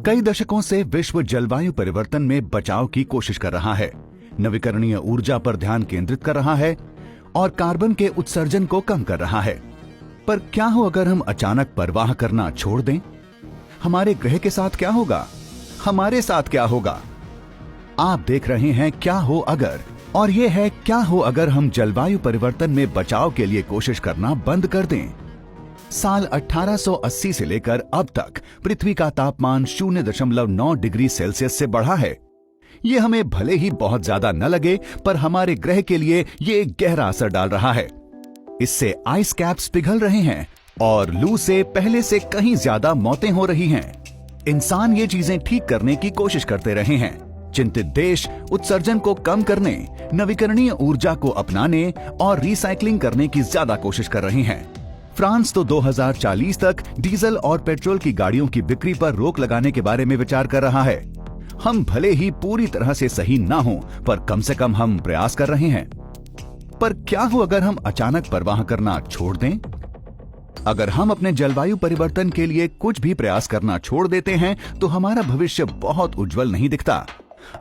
कई दशकों से विश्व जलवायु परिवर्तन में बचाव की कोशिश कर रहा है, नवीकरणीय ऊर्जा पर ध्यान केंद्रित कर रहा है और कार्बन के उत्सर्जन को कम कर रहा है। पर क्या हो अगर हम अचानक परवाह करना छोड़ दें? हमारे ग्रह के साथ क्या होगा? हमारे साथ क्या होगा? आप देख रहे हैं क्या हो अगर, और ये है क्या हो अगर हम जलवायु परिवर्तन में बचाव के लिए कोशिश करना बंद कर दें। साल 1880 से लेकर अब तक पृथ्वी का तापमान 0.9 डिग्री सेल्सियस से बढ़ा है। ये हमें भले ही बहुत ज्यादा न लगे, पर हमारे ग्रह के लिए ये एक गहरा असर डाल रहा है। इससे आइस कैप्स पिघल रहे हैं और लू से पहले से कहीं ज्यादा मौतें हो रही हैं। इंसान ये चीजें ठीक करने की कोशिश करते रहे हैं। चिंतित देश उत्सर्जन को कम करने, नवीकरणीय ऊर्जा को अपनाने और रिसाइकलिंग करने की ज्यादा कोशिश कर रहे हैं। फ्रांस तो 2040 तक डीजल और पेट्रोल की गाड़ियों की बिक्री पर रोक लगाने के बारे में विचार कर रहा है। हम भले ही पूरी तरह से सही ना हो, पर कम से कम हम प्रयास कर रहे हैं। पर क्या हो अगर हम अचानक परवाह करना छोड़ दें? अगर हम अपने जलवायु परिवर्तन के लिए कुछ भी प्रयास करना छोड़ देते हैं तो हमारा भविष्य बहुत उज्जवल नहीं दिखता।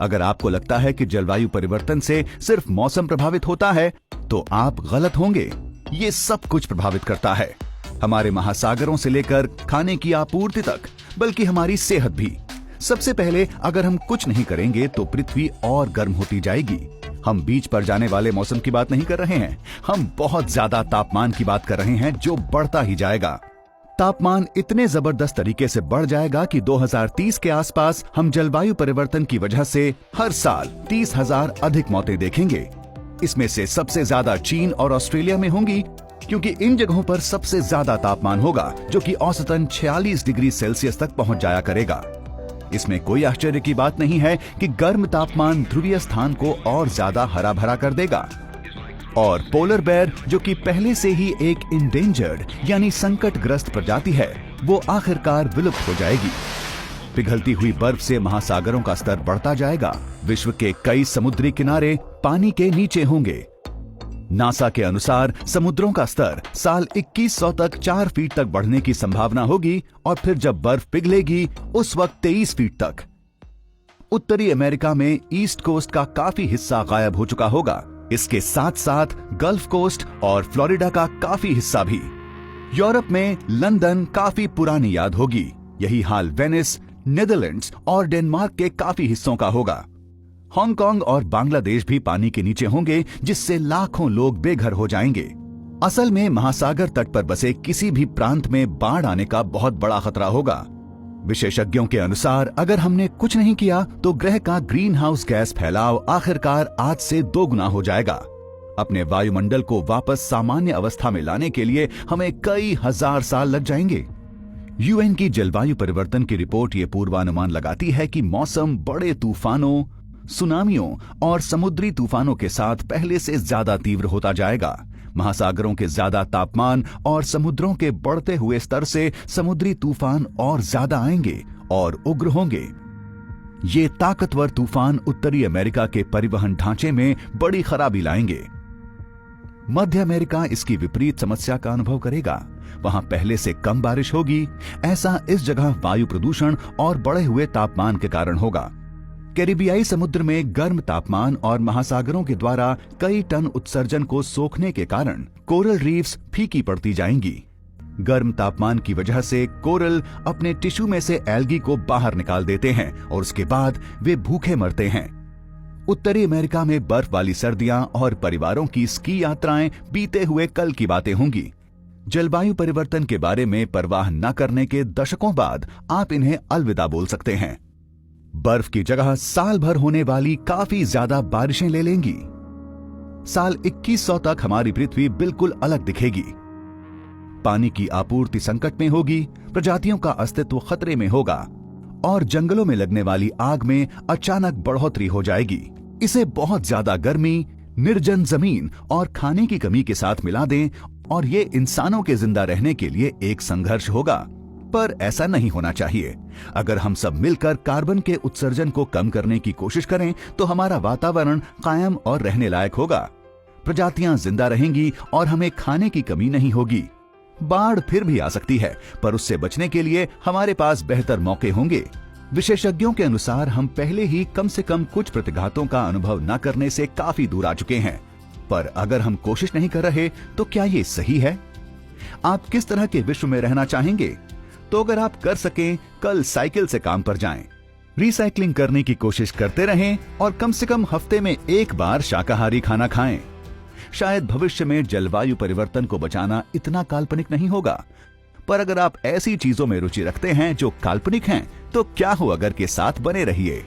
अगर आपको लगता है कि जलवायु परिवर्तन से सिर्फ मौसम प्रभावित होता है, तो आप गलत होंगे। ये सब कुछ प्रभावित करता है, हमारे महासागरों से लेकर खाने की आपूर्ति तक, बल्कि हमारी सेहत भी। सबसे पहले अगर हम कुछ नहीं करेंगे तो पृथ्वी और गर्म होती जाएगी। हम बीच पर जाने वाले मौसम की बात नहीं कर रहे हैं, हम बहुत ज्यादा तापमान की बात कर रहे हैं जो बढ़ता ही जाएगा। तापमान इतने जबरदस्त तरीके से बढ़ जाएगा कि 2030 के आसपास हम जलवायु परिवर्तन की वजह से हर साल 30,000 अधिक मौतें देखेंगे। इसमें से सबसे ज्यादा चीन और ऑस्ट्रेलिया में होंगी, क्योंकि इन जगहों पर सबसे ज्यादा तापमान होगा, जो कि औसतन 46 डिग्री सेल्सियस तक पहुंच जाया करेगा। इसमें कोई आश्चर्य की बात नहीं है कि गर्म तापमान ध्रुवीय स्थान को और ज्यादा हरा भरा कर देगा और पोलर बेयर, जो कि पहले से ही एक इंडेंजर्ड यानी संकटग्रस्त प्रजाति है, वो आखिरकार विलुप्त हो जाएगी। पिघलती हुई बर्फ से महासागरों का स्तर बढ़ता जाएगा। विश्व के कई समुद्री किनारे पानी के नीचे होंगे। नासा के अनुसार समुद्रों का स्तर साल 2100 तक 4 फीट तक बढ़ने की संभावना होगी और फिर जब बर्फ पिघलेगी उस वक्त 23 फीट तक। उत्तरी अमेरिका में ईस्ट कोस्ट का काफी हिस्सा गायब हो चुका होगा। इसके साथ साथ गल्फ कोस्ट और फ्लोरिडा का काफी हिस्सा भी। यूरोप में लंदन काफी पुरानी याद होगी। यही हाल वेनिस, नीदरलैंड्स और डेनमार्क के काफी हिस्सों का होगा। हांगकांग और बांग्लादेश भी पानी के नीचे होंगे, जिससे लाखों लोग बेघर हो जाएंगे। असल में महासागर तट पर बसे किसी भी प्रांत में बाढ़ आने का बहुत बड़ा खतरा होगा। विशेषज्ञों के अनुसार अगर हमने कुछ नहीं किया तो ग्रह का ग्रीन हाउस गैस फैलाव आखिरकार आज से 2 गुना हो जाएगा। अपने वायुमंडल को वापस सामान्य अवस्था में लाने के लिए हमें कई हजार साल लग जाएंगे। यूएन की जलवायु परिवर्तन की रिपोर्ट ये पूर्वानुमान लगाती है कि मौसम बड़े तूफानों, सुनामियों और समुद्री तूफानों के साथ पहले से ज्यादा तीव्र होता जाएगा। महासागरों के ज्यादा तापमान और समुद्रों के बढ़ते हुए स्तर से समुद्री तूफान और ज्यादा आएंगे और उग्र होंगे। ये ताकतवर तूफान उत्तरी अमेरिका के परिवहन ढांचे में बड़ी खराबी लाएंगे। मध्य अमेरिका इसकी विपरीत समस्या का अनुभव करेगा। वहां पहले से कम बारिश होगी। ऐसा इस जगह वायु प्रदूषण और बढ़े हुए तापमान के कारण होगा। कैरिबियाई समुद्र में गर्म तापमान और महासागरों के द्वारा कई टन उत्सर्जन को सोखने के कारण कोरल रीफ्स फीकी पड़ती जाएंगी। गर्म तापमान की वजह से कोरल अपने टिश्यू में से एल्गी को बाहर निकाल देते हैं और उसके बाद वे भूखे मरते हैं। उत्तरी अमेरिका में बर्फ वाली सर्दियां और परिवारों की स्की यात्राएं बीते हुए कल की बातें होंगी। जलवायु परिवर्तन के बारे में परवाह न करने के दशकों बाद आप इन्हें अलविदा बोल सकते हैं। बर्फ की जगह साल भर होने वाली काफी ज्यादा बारिशें ले लेंगी। साल 2100 तक हमारी पृथ्वी बिल्कुल अलग दिखेगी। पानी की आपूर्ति संकट में होगी, प्रजातियों का अस्तित्व खतरे में होगा और जंगलों में लगने वाली आग में अचानक बढ़ोतरी हो जाएगी। इसे बहुत ज्यादा गर्मी, निर्जन जमीन और खाने की कमी के साथ मिला दें और ये इंसानों के जिंदा रहने के लिए एक संघर्ष होगा। पर ऐसा नहीं होना चाहिए। अगर हम सब मिलकर कार्बन के उत्सर्जन को कम करने की कोशिश करें तो हमारा वातावरण कायम और रहने लायक होगा। प्रजातियां जिंदा रहेंगी और हमें खाने की कमी नहीं होगी। बाढ़ फिर भी आ सकती है, पर उससे बचने के लिए हमारे पास बेहतर मौके होंगे। विशेषज्ञों के अनुसार हम पहले ही कम से कम कुछ प्रतिघातों का अनुभव न करने से काफी दूर आ चुके हैं, पर अगर हम कोशिश नहीं कर रहे तो क्या ये सही है? आप किस तरह के विश्व में रहना चाहेंगे? तो अगर आप कर सकें, कल साइकिल से काम पर जाएं, रिसाइकलिंग करने की कोशिश करते रहें और कम से कम हफ्ते में एक बार शाकाहारी खाना खाएं। शायद भविष्य में जलवायु परिवर्तन को बचाना इतना काल्पनिक नहीं होगा, पर अगर आप ऐसी चीजों में रुचि रखते हैं जो काल्पनिक हैं, तो क्या हो अगर के साथ बने रहिए।